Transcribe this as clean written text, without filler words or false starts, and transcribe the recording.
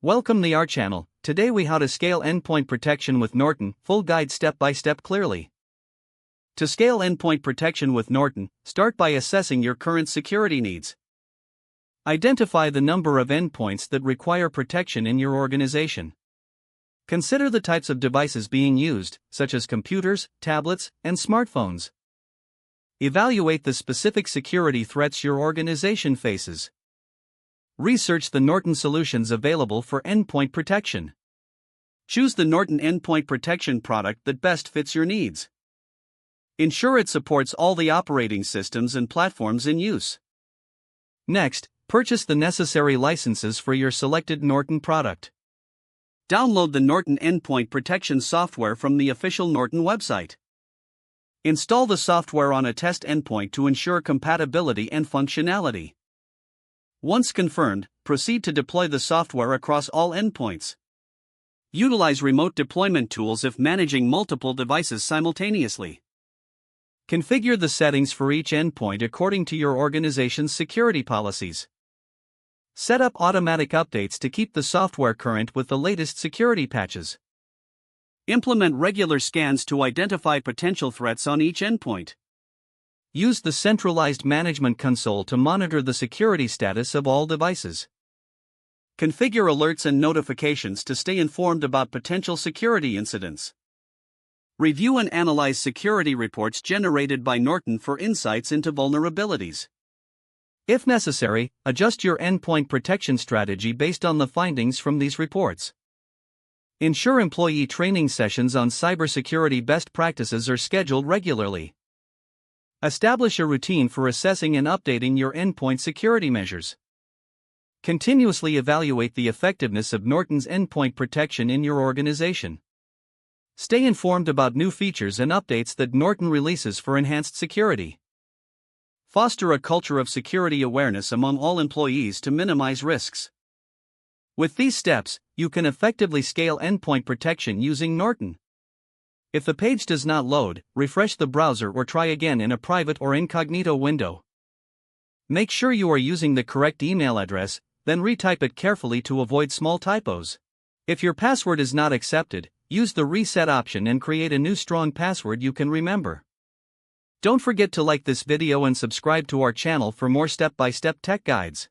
Welcome to our channel. Today we how to scale endpoint protection with Norton, full guide step by step clearly. To scale endpoint protection with Norton, start by assessing your current security needs. Identify the number of endpoints that require protection in your organization. Consider the types of devices being used, such as computers, tablets, and smartphones. Evaluate the specific security threats your organization faces. Research the Norton solutions available for endpoint protection. Choose the Norton endpoint protection product that best fits your needs. Ensure it supports all the operating systems and platforms in use. Next, purchase the necessary licenses for your selected Norton product. Download the Norton endpoint protection software from the official Norton website. Install the software on a test endpoint to ensure compatibility and functionality. Once confirmed, proceed to deploy the software across all endpoints. Utilize remote deployment tools if managing multiple devices simultaneously. Configure the settings for each endpoint according to your organization's security policies. Set up automatic updates to keep the software current with the latest security patches. Implement regular scans to identify potential threats on each endpoint. Use the centralized management console to monitor the security status of all devices. Configure alerts and notifications to stay informed about potential security incidents. Review and analyze security reports generated by Norton for insights into vulnerabilities. If necessary, adjust your endpoint protection strategy based on the findings from these reports. Ensure employee training sessions on cybersecurity best practices are scheduled regularly. Establish a routine for assessing and updating your endpoint security measures. Continuously evaluate the effectiveness of Norton's endpoint protection in your organization. Stay informed about new features and updates that Norton releases for enhanced security. Foster a culture of security awareness among all employees to minimize risks. With these steps, you can effectively scale endpoint protection using Norton. If the page does not load, refresh the browser or try again in a private or incognito window. Make sure you are using the correct email address, then retype it carefully to avoid small typos. If your password is not accepted, use the reset option and create a new strong password you can remember. Don't forget to like this video and subscribe to our channel for more step-by-step tech guides.